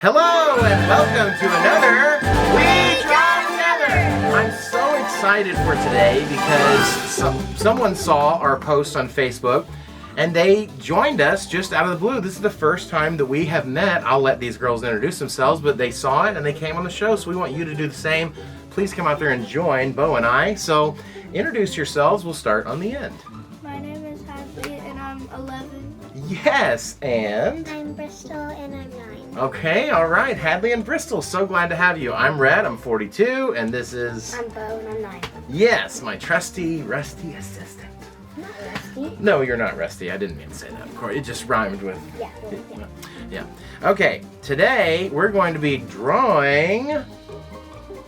Hello and welcome to another We Draw Together! I'm so excited for today because someone saw our post on Facebook and they joined us just out of the blue. This is the first time that we have met. I'll let these girls introduce themselves, but they saw it and they came on the show, so we want you to do the same. Please come out there and join Bo and I. So introduce yourselves. We'll start on the end. My name is Hadley and I'm 11. Yes, and? I'm Bristol and I'm 9. Okay, all right. Hadley and Bristol, so glad to have you. I'm Red, I'm 42, and this is... I'm Bo and I'm 9. Yes, my trusty, rusty assistant. I'm not rusty. No, you're not rusty. I didn't mean to say that, of course. It just rhymed with... Yeah. Okay, today we're going to be drawing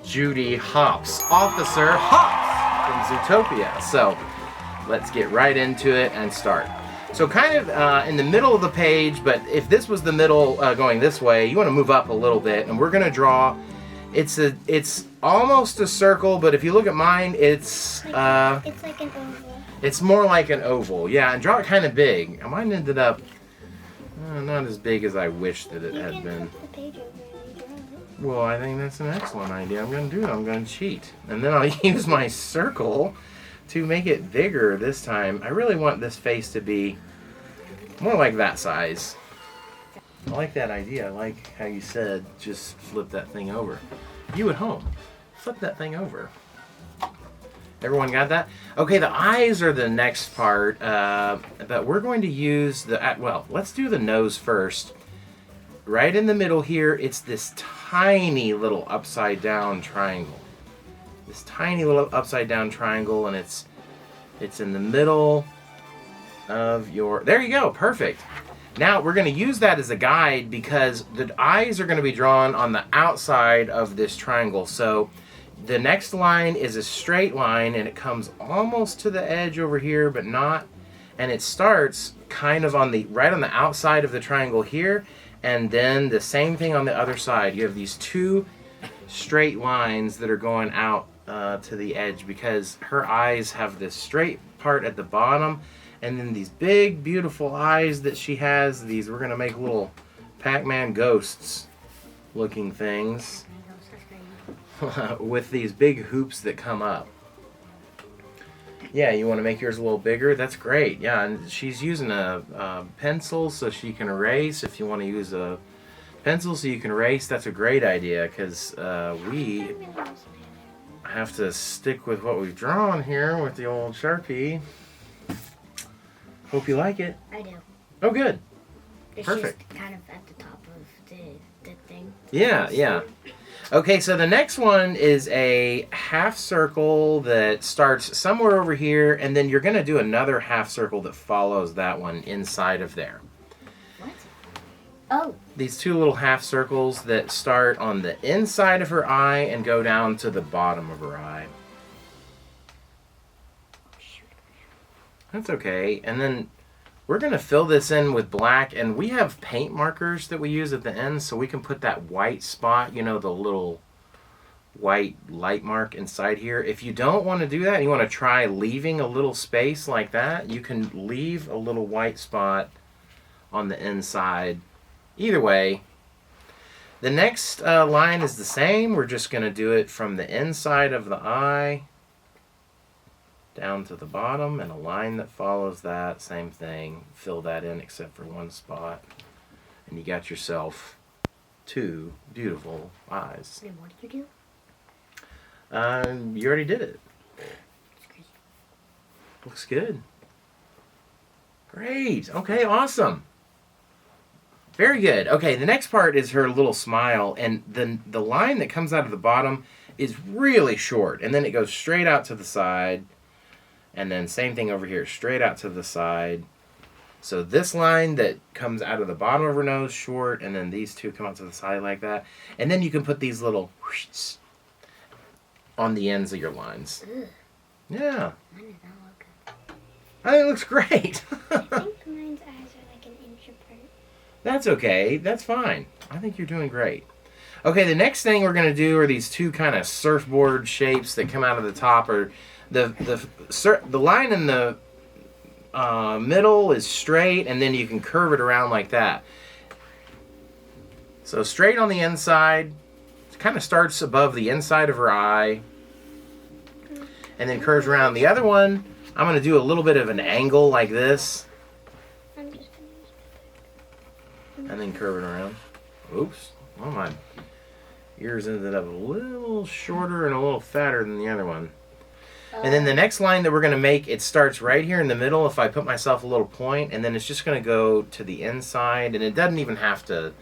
Judy Hopps, Officer Hopps from Zootopia. So, let's get right into it and start. So kind of in the middle of the page, but if this was the middle going this way, you want to move up a little bit, and we're going to draw, it's almost a circle, but if you look at mine, it's like an oval. It's more like an oval, yeah, and draw it kind of big. Mine ended up not as big as I wish that it had been. Flip the page over and draw it. Well, I think that's an excellent idea. I'm going to do it. I'm going to cheat. And then I'll use my circle to make it bigger this time. I really want this face to be more like that size. I like that idea. I like how you said just flip that thing over. You at home, flip that thing over. Everyone got that? Okay, the eyes are the next part, but we're going to use well, let's do the nose first. Right in the middle here, it's this tiny little upside down triangle. This tiny little upside down triangle, and it's in the middle of your... There you go, perfect. Now we're going to use that as a guide because the eyes are going to be drawn on the outside of this triangle. So the next line is a straight line and it comes almost to the edge over here, but not. And it starts kind of right on the outside of the triangle here, and then the same thing on the other side. You have these two straight lines that are going out to the edge because her eyes have this straight part at the bottom, and then these big beautiful eyes that she has. We're going to make little Pac-Man ghosts looking things with these big hoops that come up. Yeah, you want to make yours a little bigger? That's great. Yeah, and she's using a pencil so she can erase. If you want to use a pencil so you can erase, that's a great idea because we have to stick with what we've drawn here with the old Sharpie. Hope you like it. I do. Oh, good. It's Perfect. just kind of at the top of the thing. Yeah. Okay, so the next one is a half circle that starts somewhere over here, and then you're going to do another half circle that follows that one inside of there. What? Oh. These two little half circles that start on the inside of her eye and go down to the bottom of her eye. That's okay. And then we're going to fill this in with black, and we have paint markers that we use at the end so we can put that white spot, the little white light mark inside here. If you don't want to do that, you want to try leaving a little space like that, you can leave a little white spot on the inside. Either way, the next line is the same. We're just going to do it from the inside of the eye down to the bottom, and a line that follows that, same thing. Fill that in except for one spot, and you got yourself two beautiful eyes. And what did you You already did it. It's crazy. Looks good. Great. Okay, awesome. Very good. Okay, the next part is her little smile, and the line that comes out of the bottom is really short, and then it goes straight out to the side, and then same thing over here, straight out to the side. So this line that comes out of the bottom of her nose, short, and then these two come out to the side like that. And then you can put these little whooshs on the ends of your lines. Ugh. Yeah. Mine does not look good. I think it looks great. I think mine's eyes are like an inch apart. That's okay. That's fine. I think you're doing great. Okay, the next thing we're going to do are these two kind of surfboard shapes that come out of the top. Or the line in the middle is straight, and then you can curve it around like that. So straight on the inside, it kind of starts above the inside of her eye, and then curves around. The other one, I'm going to do a little bit of an angle like this, I'm just gonna use and then curve it around. Oops. Oh, my ears ended up a little shorter and a little fatter than the other one. And then the next line that we're going to make, it starts right here in the middle if I put myself a little point, and then it's just going to go to the inside, and it doesn't even have to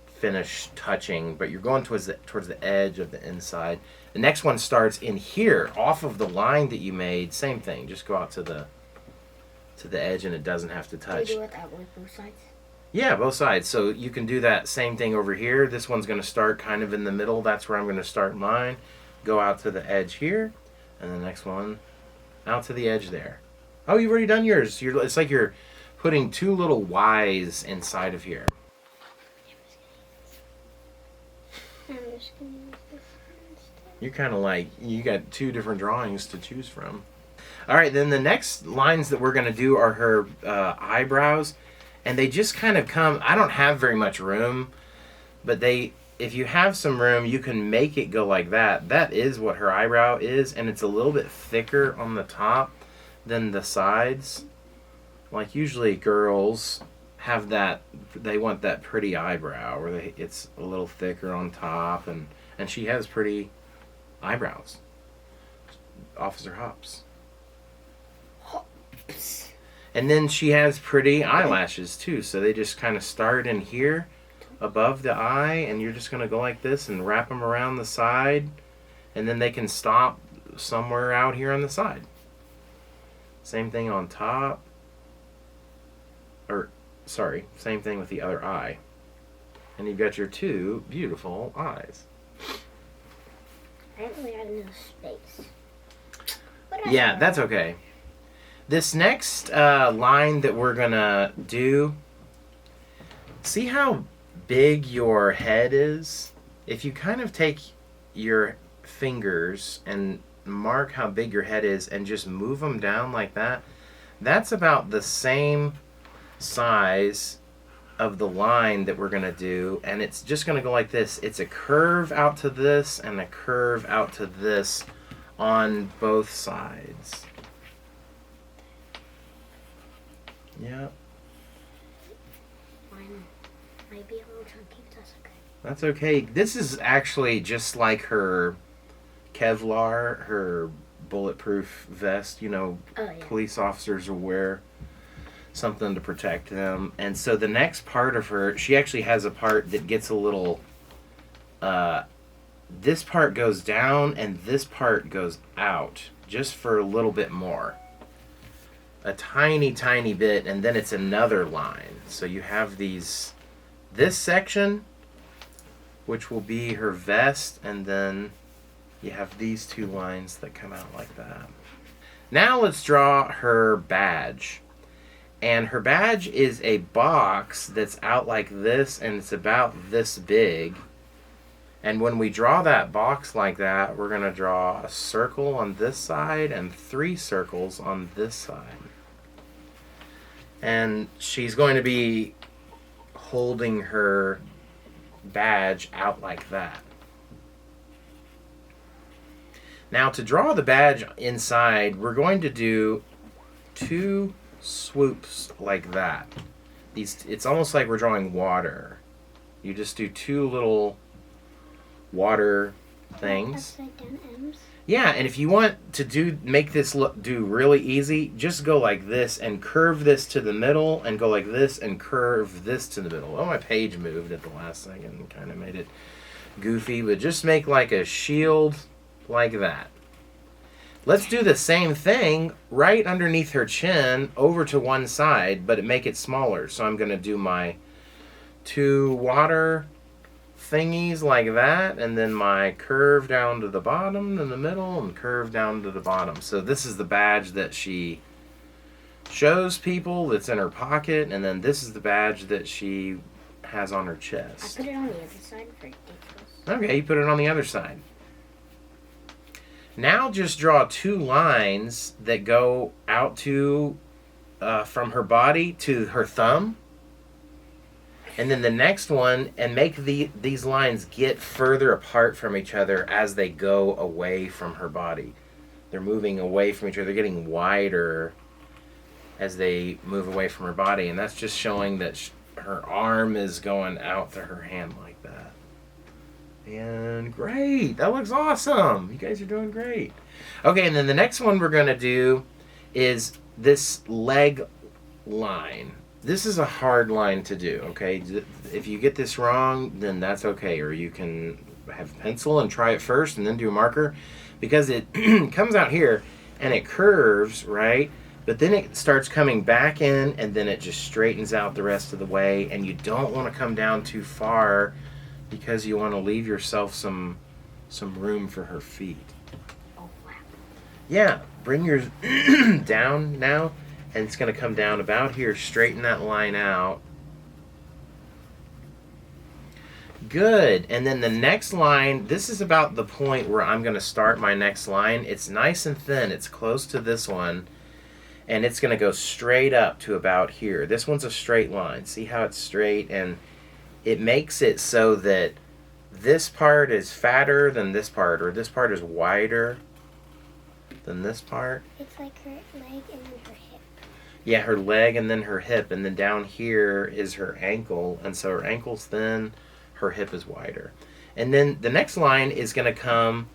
finish touching, but you're going towards the edge of the inside. The next one starts in here, off of the line that you made. Same thing, just go out to the edge, and it doesn't have to touch. Do you do it that way, both sides? Yeah, both sides. So you can do that same thing over here. This one's going to start kind of in the middle. That's where I'm going to start mine. Go out to the edge here. And the next one out to the edge there. Oh, you've already done yours. It's like you're putting two little Y's inside of here. I'm just gonna use this instead. You're kind of like, you got two different drawings to choose from. All right, then the next lines that we're going to do are her eyebrows. And they just kind of come, I don't have very much room, but if you have some room, you can make it go like that. That is what her eyebrow is, and it's a little bit thicker on the top than the sides. Like usually girls have that, they want that pretty eyebrow where it's a little thicker on top, and she has pretty eyebrows. Officer Hopps. Hopps. And then she has pretty eyelashes too, so they just kind of start in here above the eye, and you're just going to go like this and wrap them around the side, and then they can stop somewhere out here on the side. Same thing on top, same thing with the other eye, and you've got your two beautiful eyes. I didn't really have enough space. Yeah, that's okay. This next line that we're going to do, see how big your head is? If you kind of take your fingers and mark how big your head is and just move them down like that, that's about the same size of the line that we're going to do, and it's just going to go like this. It's a curve out to this and a curve out to this on both sides. Yep. Mine might be a little chunky, but that's okay. That's okay. This is actually just like her Kevlar, her bulletproof vest. You know, Oh, yeah. Police officers will wear something to protect them. And so the next part of her, she actually has a part that gets a little, this part goes down and this part goes out just for a little bit more. A tiny, tiny bit, and then it's another line. So you have this section, which will be her vest, and then you have these two lines that come out like that. Now let's draw her badge. And her badge is a box that's out like this, and it's about this big. And when we draw that box like that, we're going to draw a circle on this side and 3 circles on this side. And she's going to be holding her badge out like that. Now to draw the badge inside, we're going to do 2 swoops like that. It's almost like we're drawing water. You just do 2 little water things. Upside down M's. Yeah, and if you want to make this do really easy, just go like this and curve this to the middle and go like this and curve this to the middle. Oh, my page moved at the last second and kind of made it goofy, but just make like a shield like that. Let's do the same thing right underneath her chin over to one side, but make it smaller. So I'm going to do my 2 water thingies like that, and then my curve down to the bottom in the middle and curve down to the bottom. So this is the badge that she shows people that's in her pocket, and then this is the badge that she has on her chest. I put it on the other side for ridiculous. Okay, you put it on the other side. Now just draw 2 lines that go out to from her body to her thumb. And then the next one, and make these lines get further apart from each other as they go away from her body. They're moving away from each other. They're getting wider as they move away from her body. And that's just showing that her arm is going out to her hand like that. And great. That looks awesome. You guys are doing great. Okay, and then the next one we're going to do is this leg line. This is a hard line to do, okay? If you get this wrong, then that's okay. Or you can have a pencil and try it first and then do a marker. Because it comes out here and it curves, right? But then it starts coming back in and then it just straightens out the rest of the way. And you don't want to come down too far because you want to leave yourself some room for her feet. Oh, wow. Yeah, bring yours down now. And it's going to come down about here. Straighten that line out. Good. And then the next line, this is about the point where I'm going to start my next line. It's nice and thin. It's close to this one. And it's going to go straight up to about here. This one's a straight line. See how it's straight? And it makes it so that this part is fatter than this part, or this part is wider than this part. It's like her leg and then her hip. Yeah, her leg and then her hip. And then down here is her ankle. And so her ankle's thin, her hip is wider. And then the next line is going to come,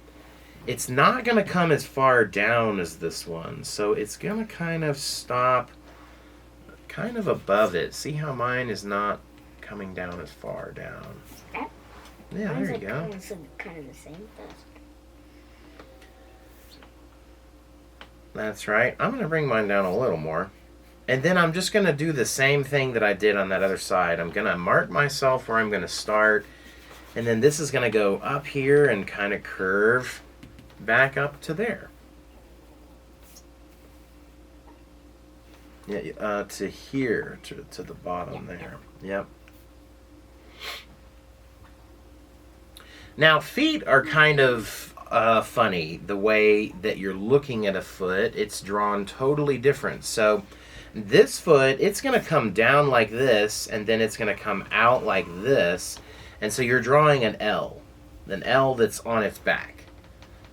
it's not going to come as far down as this one. So it's going to kind of stop kind of above it. See how mine is not coming down as far down? That, Yeah, there you like go. Kind of the same. That's right. I'm going to bring mine down a little more. And then I'm just going to do the same thing that I did on that other side. I'm going to mark myself where I'm going to start. And then this is going to go up here and kind of curve back up to there. Yeah, to here, to the bottom there. Yep. Now, feet are kind of funny. The way that you're looking at a foot, it's drawn totally different. So this foot, it's going to come down like this, and then it's going to come out like this. And so you're drawing an L that's on its back.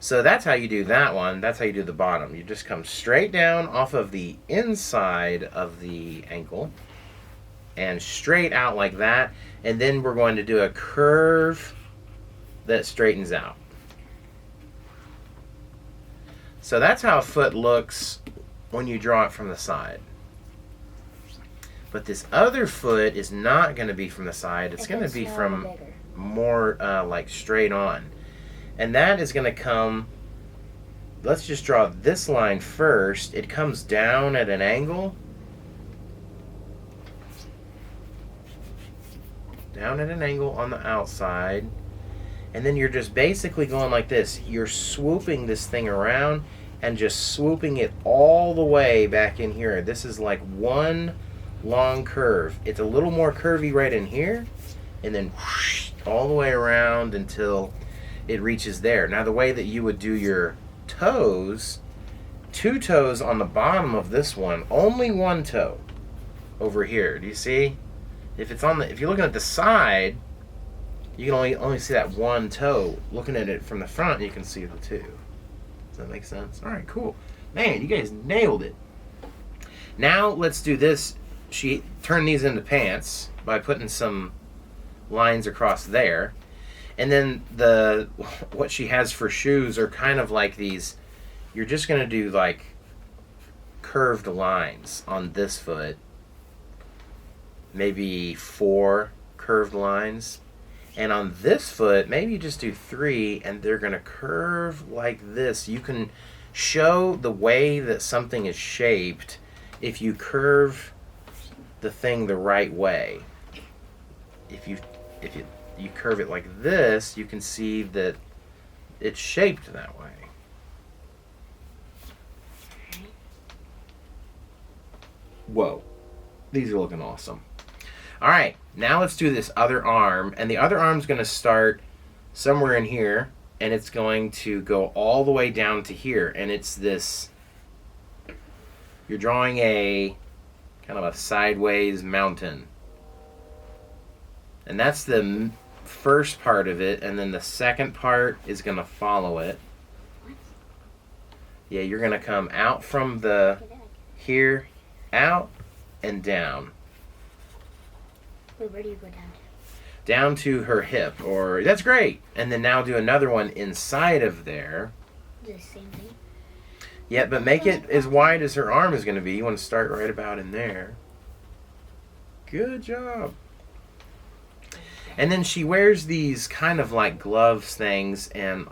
So that's how you do that one. That's how you do the bottom. You just come straight down off of the inside of the ankle and straight out like that. And then we're going to do a curve that straightens out. So that's how a foot looks when you draw it from the side. But this other foot is not going to be from the side. It's going to be from more like straight on. And that is going to come, let's just draw this line first. It comes down at an angle. Down at an angle on the outside. And then you're just basically going like this. You're swooping this thing around and just swooping it all the way back in here. This is like one long curve. It's a little more curvy right in here, and then whoosh, all the way around until it reaches there. Now the way that you would do your toes, 2 toes on the bottom of this one, only 1 toe over here. Do you see? If you're looking at the side, you can only see that 1 toe. Looking at it from the front, you can see the 2. Does that make sense? All right, cool. Man, you guys nailed it. Now let's do this. She turned these into pants by putting some lines across there. And then what she has for shoes are kind of like these. You're just going to do like curved lines on this foot. Maybe 4 curved lines. And on this foot, maybe you just do 3, and they're going to curve like this. You can show the way that something is shaped if you curve the thing the right way. If you curve it like this, you can see that it's shaped that way. Whoa, these are looking awesome. All right, now let's do this other arm, and the other arm's going to start somewhere in here, and it's going to go all the way down to here, and it's this, you're drawing a kind of a sideways mountain. And that's the first part of it, and then the second part is going to follow it. What? Yeah, you're going to come out from the here, out, and down. Wait, where do you go down? Down to her hip, or that's great. And then now do another one inside of there. The same thing. Yeah, but make it as wide as her arm is going to be. You want to start right about in there. Good job. And then she wears these kind of like gloves things, and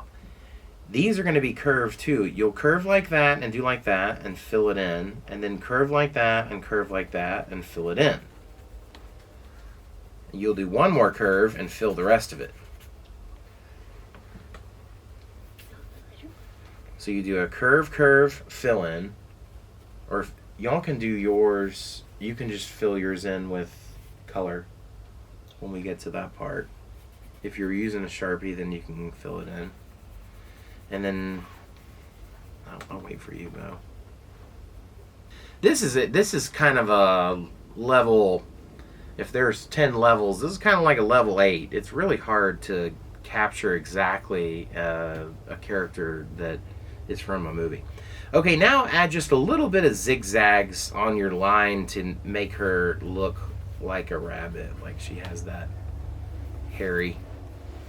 these are going to be curved too. You'll curve like that and do like that and fill it in, and then curve like that and curve like that and fill it in. You'll do one more curve and fill the rest of it. So you do a curve, curve, fill in, or y'all can do yours. You can just fill yours in with color when we get to that part. If you're using a Sharpie, then you can fill it in. And then I'll wait for you, Bo. This is it. This is kind of a level. If there's 10 levels, this is kind of like a level 8. It's really hard to capture exactly a character that is from a movie. Okay, now add just a little bit of zigzags on your line to make her look like a rabbit, like she has that hairy.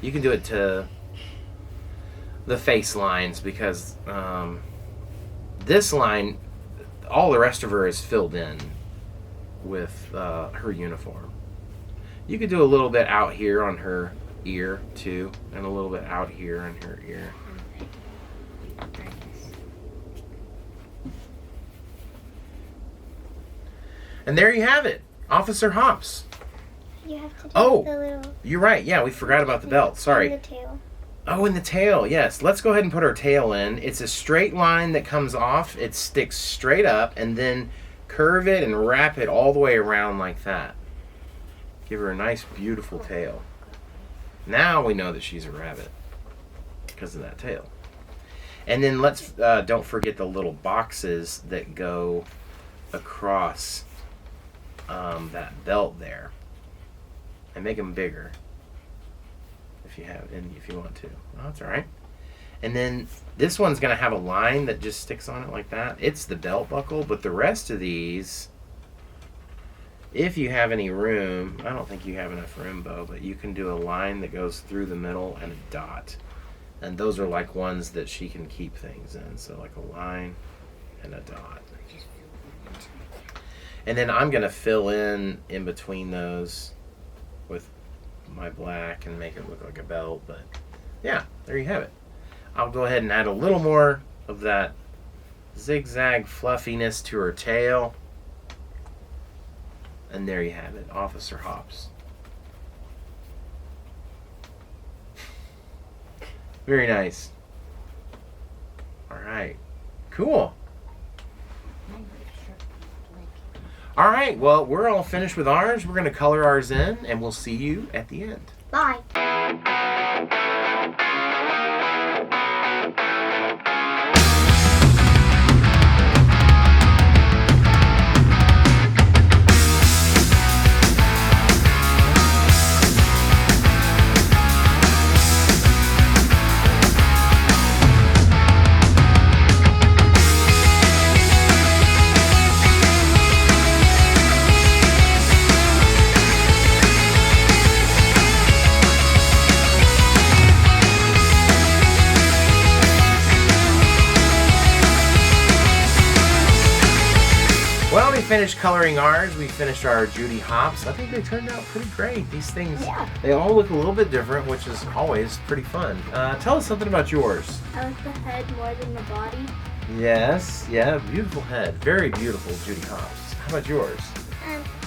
You can do it to the face lines because this line, all the rest of her is filled in with her uniform. You could do a little bit out here on her ear too, and a little bit out here on her ear. And there you have it, Officer Hopps. You have to do Oh, the little... You're right. Yeah, we forgot about the belt. Sorry. And the tail. Oh, and the tail. Yes. Let's go ahead and put her tail in. It's a straight line that comes off. It sticks straight up, and then curve it and wrap it all the way around like that. Give her a nice, beautiful tail. Now we know that she's a rabbit because of that tail. And then let's don't forget the little boxes that go across that belt there, and make them bigger if you have, and if you want to. Oh, that's all right. And then this one's going to have a line that just sticks on it like that. It's the belt buckle, but the rest of these, if you have any room, I don't think you have enough room, Bo, but you can do a line that goes through the middle and a dot. And those are like ones that she can keep things in. So like a line and a dot. And then I'm going to fill in between those with my black and make it look like a belt. But yeah, there you have it. I'll go ahead and add a little more of that zigzag fluffiness to her tail. And there you have it, Officer Hopps. Very nice. All right, cool. All right, well, we're all finished with ours. We're going to color ours in, and we'll see you at the end. Bye. Well, we finished coloring ours. We finished our Judy Hopps. I think they turned out pretty great. These things, Yeah. They all look a little bit different, which is always pretty fun. Tell us something about yours. I like the head more than the body. Yes, yeah, beautiful head. Very beautiful, Judy Hopps. How about yours?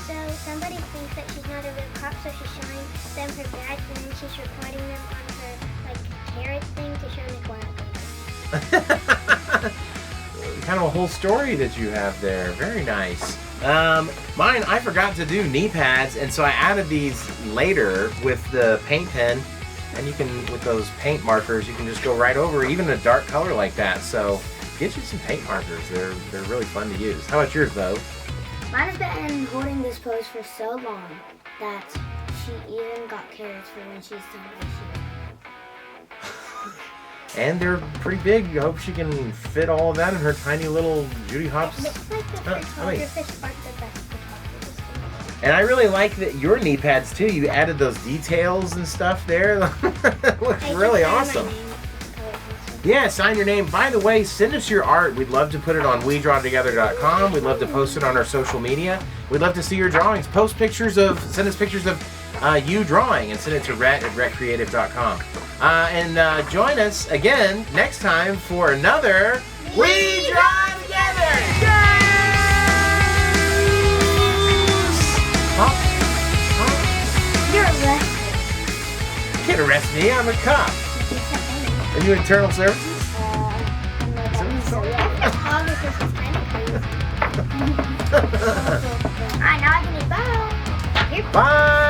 So somebody thinks that she's not a real cop, so she's showing them her badge, and then she's recording them on her carrot thing to show Nick Kind of a whole story that you have there. Very nice. Mine, I forgot to do knee pads, and so I added these later with the paint pen, and you can, with those paint markers, you can just go right over even a dark color like that. So get you some paint markers. They're really fun to use. How about yours, Bo? Mine has been holding this pose for so long that she even got carrots for when she's hungry. And they're pretty big. I hope she can fit all of that in her tiny little Judy Hopps. Looks like the photographers aren't the best photographers. And I really like that your knee pads too. You added those details and stuff there. Looks really awesome. Yeah, sign your name. By the way, send us your art. We'd love to put it on WeDrawTogether.com. We'd love to post it on our social media. We'd love to see your drawings. Send us pictures of you drawing and send it to Rhett@rhettcreative.com. And join us again next time for another We Draw Together! You're arrested. You can't arrest me. I'm a cop. Are you internal services? I know I can eat. Bye. Bye.